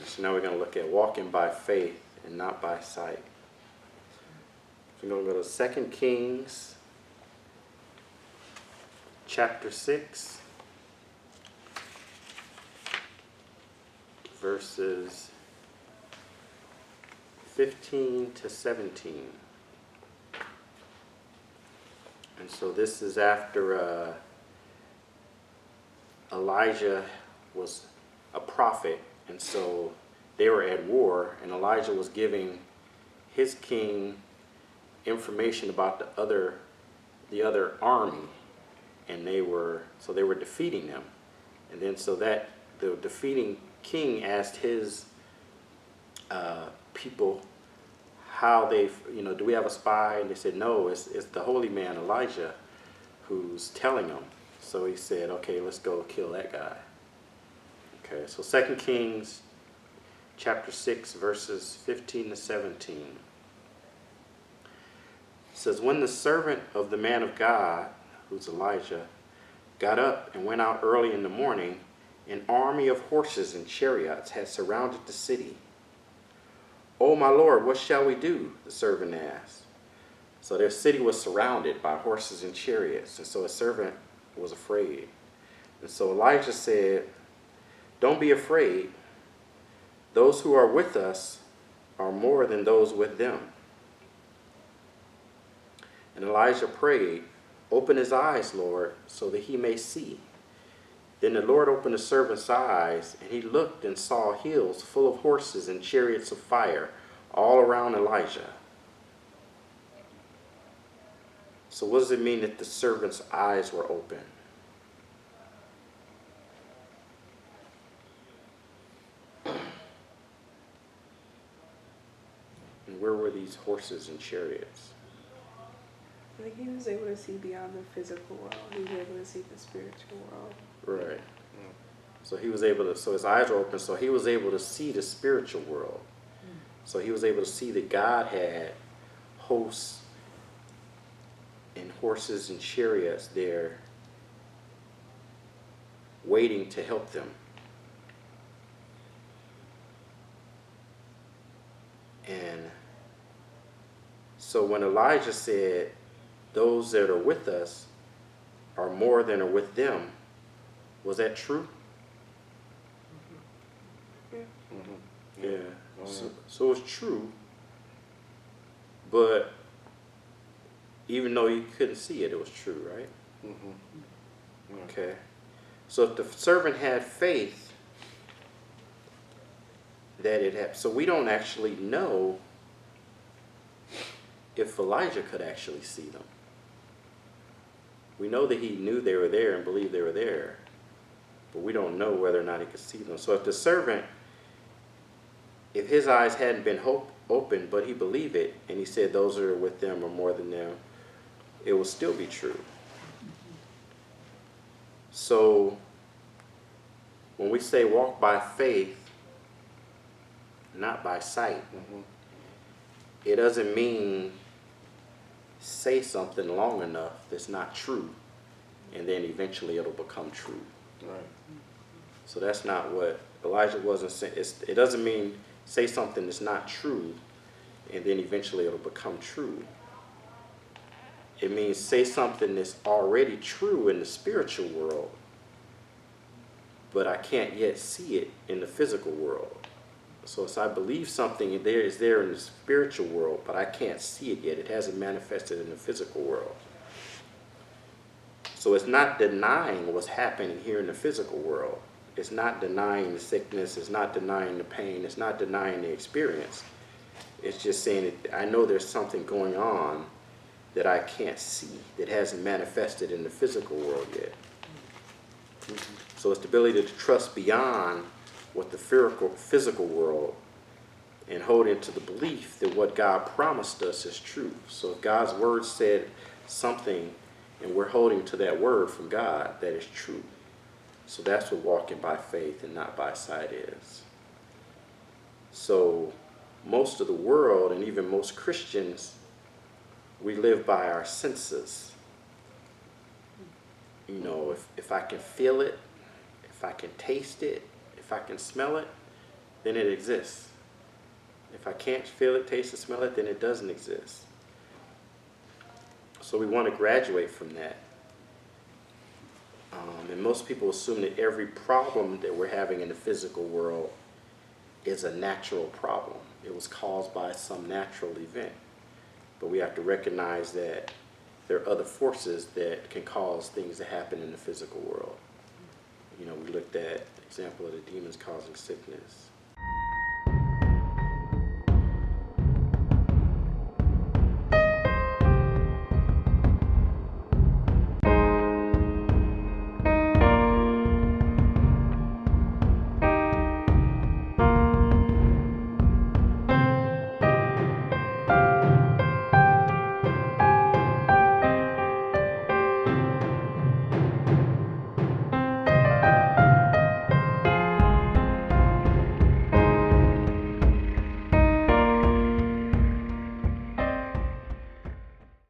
So now we're going to look at walking by faith and not by sight. So we're going to go to 2 Kings chapter 6, verses 15 to 17. And so this is after Elijah was a prophet, and so they were at war, and Elijah was giving his king information about the other army, and they were defeating them. And then so that the defeating king asked his people how they, do we have a spy? And they said, no, it's the holy man Elijah who's telling them. So he said, okay, let's go kill that guy. Okay, so 2 Kings chapter 6, verses 15 to 17. It says, when the servant of the man of God, who's Elijah, got up and went out early in the morning, an army of horses and chariots had surrounded the city. "Oh, my Lord, what shall we do?" the servant asked. So their city was surrounded by horses and chariots, and so a servant was afraid. And so Elijah said, "Don't be afraid. Those who are with us are more than those with them." And Elijah prayed, "Open his eyes, Lord, so that he may see." Then the Lord opened the servant's eyes, and he looked and saw hills full of horses and chariots of fire all around Elijah. So what does it mean that the servant's eyes were open? And where were these horses and chariots? I think he was able to see beyond the physical world. He was able to see the spiritual world. Right. So he was able to, so his eyes were open, so he was able to see the spiritual world. So he was able to see that God had hosts and horses and chariots there waiting to help them. And so when Elijah said, "Those that are with us are more than are with them," was that true? Yeah. Mm-hmm. Yeah. Oh, So it's true, but even though you couldn't see it, it was true, right? Mm-hmm. Yeah. Okay. So if the servant had faith that it had, so we don't actually know if Elijah could actually see them. We know that he knew they were there and believed they were there, but we don't know whether or not he could see them. So if the servant, if his eyes hadn't been open, but he believed it, and he said those that are with them are more than them, it will still be true. So when we say walk by faith, not by sight, Mm-hmm. it doesn't mean say something long enough that's not true, and then eventually it'll become true. Right. So that's not what Elijah wasn't saying. It doesn't mean say something that's not true, and then eventually it'll become true. It means say something that's already true in the spiritual world, but I can't yet see it in the physical world. So as I believe something is there in the spiritual world, but I can't see it yet. It hasn't manifested in the physical world. So it's not denying what's happening here in the physical world. It's not denying the sickness. It's not denying the pain. It's not denying the experience. It's just saying that I know there's something going on that I can't see, that hasn't manifested in the physical world yet. Mm-hmm. So it's the ability to trust beyond what the physical world and hold into the belief that what God promised us is true. So if God's word said something and we're holding to that word from God, that is true. So that's what walking by faith and not by sight is. So most of the world, and even most Christians, we live by our senses. You know, if I can feel it, if I can taste it, if I can smell it, then it exists. If I can't feel it, taste it, smell it, then it doesn't exist. So we want to graduate from that. And most people assume that every problem that we're having in the physical world is a natural problem. It was caused by some natural event. But we have to recognize that there are other forces that can cause things to happen in the physical world. You know, we looked at the example of the demons causing sickness.